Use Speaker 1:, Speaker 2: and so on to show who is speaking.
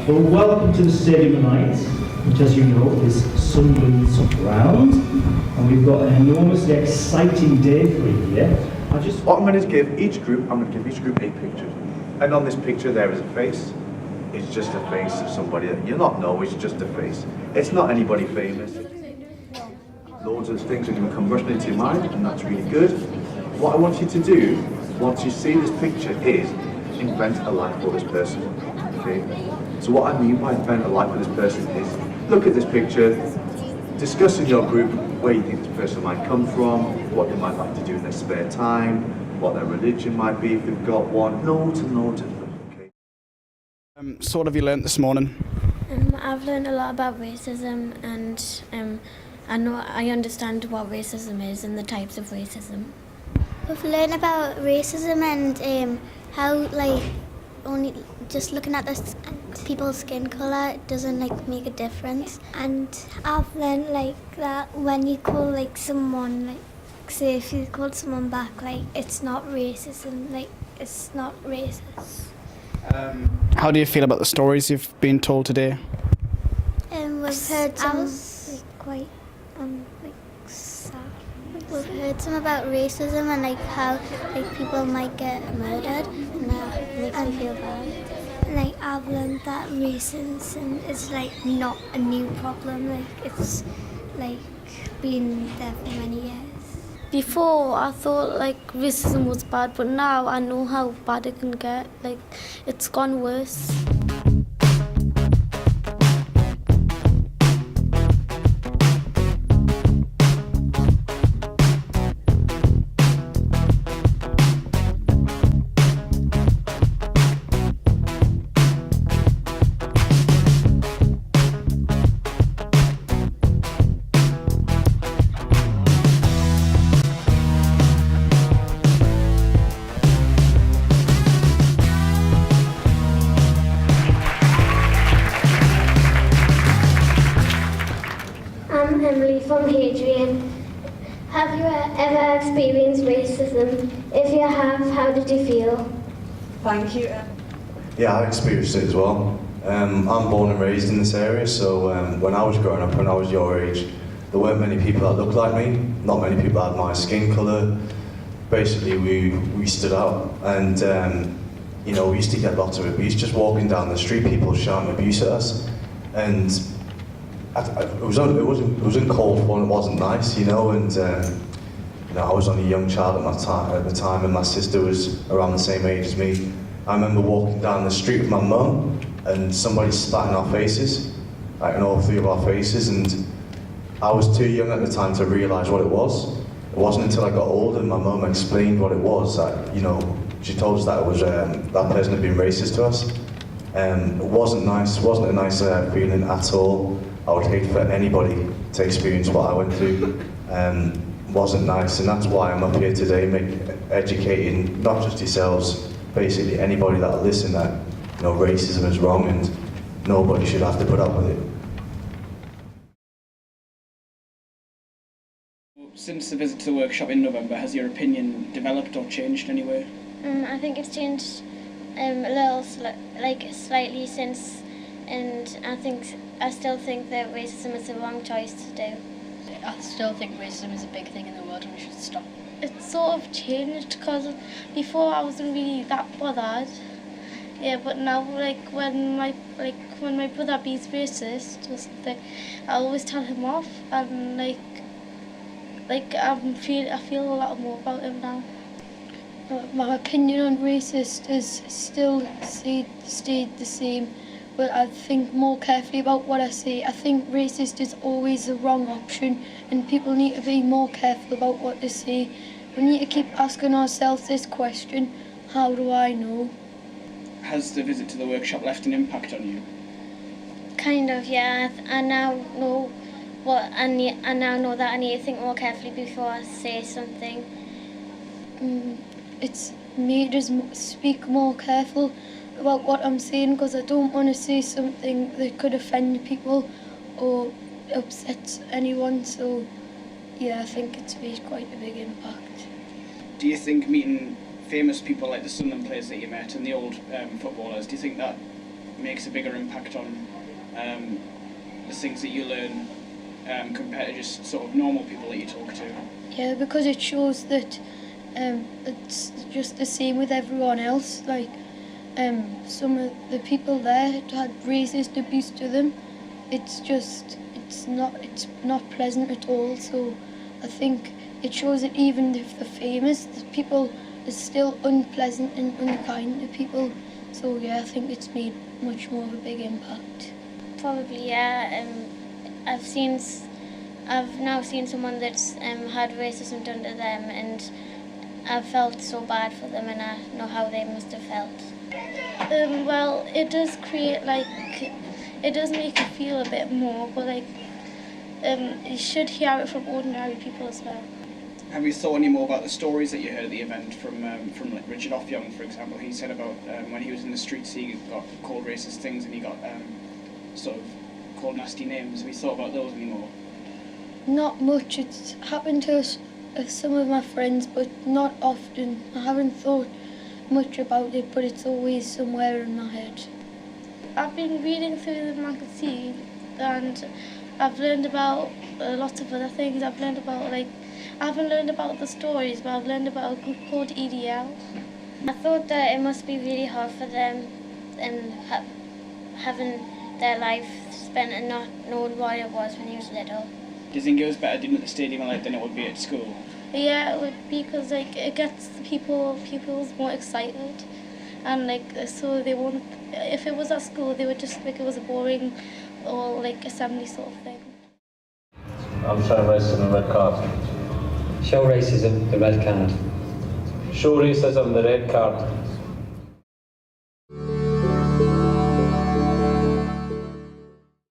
Speaker 1: Well, welcome to the stadium tonight, which, as you know, is Sunderland's ground, and we've got an enormously exciting day for you here.
Speaker 2: What I'm going to give each group, I'm going to give each group 8 pictures, and on this picture there is a face. It's just a face of somebody that you not know. It's just a face. It's not anybody famous. Loads of things are going to come rushing into your mind, and that's really good. What I want you to do, once you see this picture, is invent a life for this person. Okay? So what I mean by invent a life for this person is look at this picture, discuss in your group where you think this person might come from, what they might like to do in their spare time, what their religion might be if they've got one. Loads and loads of them. Okay?
Speaker 3: So what have you learnt this morning?
Speaker 4: I've learned a lot about racism, and I understand what racism is and the types of racism.
Speaker 5: We've learned about racism and how only just looking at people's skin colour doesn't make a difference. And I've learned that when you call someone say if you call someone back it's not racism, it's not racist.
Speaker 3: How do you feel about the stories you've been told today?
Speaker 5: We've heard some quite sad. We've heard some about racism and how people might get murdered, and that makes me feel bad. I've learned that racism is not a new problem. It's been there for many years.
Speaker 4: Before, I thought racism was bad, but now I know how bad it can get. It's gone worse.
Speaker 6: I'm Emily from Hadrian. Have you ever experienced racism? If you have, how did you feel?
Speaker 7: Thank you.
Speaker 2: Yeah, I experienced it as well. I'm born and raised in this area, so when I was growing up, when I was your age, there weren't many people that looked like me. Not many people had my skin colour. Basically, we stood out, and we used to get lots of abuse. Just walking down the street, people shouting abuse at us, and it wasn't cold fun. It wasn't nice, and I was only a young child at the time, and my sister was around the same age as me. I remember walking down the street with my mum, and somebody spat in our faces, in all 3 of our faces, and I was too young at the time to realise what it was. It wasn't until I got older and my mum explained what it was that, she told us that it was that person had been racist to us. It wasn't nice. It wasn't a nice feeling at all. I would hate for anybody to experience what I went through. It wasn't nice, and that's why I'm up here today, educating not just yourselves, basically anybody that'll listen that racism is wrong and nobody should have to put up with it.
Speaker 3: Since the visit to the workshop in November, has your opinion developed or changed anyway?
Speaker 6: I think it's changed a little, slightly since, and I still think that racism is the wrong choice to do.
Speaker 8: I still think racism is a big thing in the world and we should stop.
Speaker 4: It's sort of changed because before I wasn't really that bothered. Yeah, but now when my brother be's racist or something, I always tell him off, and I feel a lot more about him now.
Speaker 8: My opinion on racist is still stayed the same, but I think more carefully about what I say. I think racist is always the wrong option, and people need to be more careful about what they say. We need to keep asking ourselves this question: how do I know?
Speaker 3: Has the visit to the workshop left an impact on you?
Speaker 6: Kind of, yeah. I now know that I need to think more carefully before I say something.
Speaker 8: It's made us speak more careful about what I'm saying, because I don't want to say something that could offend people or upset anyone. So yeah, I think it's made quite a big impact.
Speaker 3: Do you think meeting famous people like the Sunderland players that you met and the old footballers, do you think that makes a bigger impact on the things that you learn compared to just sort of normal people that you talk to?
Speaker 8: Yeah, because it shows that it's just the same with everyone else. Like some of the people there had racist abuse to them. It's not pleasant at all. So I think it shows that even if they're famous, the people are still unpleasant and unkind to people. So yeah, I think it's made much more of a big impact.
Speaker 6: Probably, yeah. I've now seen someone that's had racism done to them, and I've felt so bad for them, and I know how they must have felt.
Speaker 4: Well, it does create it does make you feel a bit more, but you should hear it from ordinary people as well.
Speaker 3: Have you thought any more about the stories that you heard at the event from like Richard Offyoung, for example? He said about when he was in the streets he got called racist things and he got sort of called nasty names. Have you thought about those anymore?
Speaker 8: Not much. It's happened to some of my friends, but not often. I haven't thought much about it, but it's always somewhere in my head.
Speaker 4: I've been reading through the magazine and I've learned about lots of other things. I've learned about I haven't learned about the stories, but I've learned about a group called EDL.
Speaker 6: I thought that it must be really hard for them and having their life spent and not knowing what it was when he was little.
Speaker 3: Do you think it was better doing it at the stadium than it would be at school?
Speaker 4: Yeah, it would be because it gets the people's more excited, and so they won't. If it was at school, they would just think it was a boring or assembly sort of thing.
Speaker 7: I'm showing racism, the red card.
Speaker 9: Show racism, the red card.
Speaker 7: Show racism, the red card.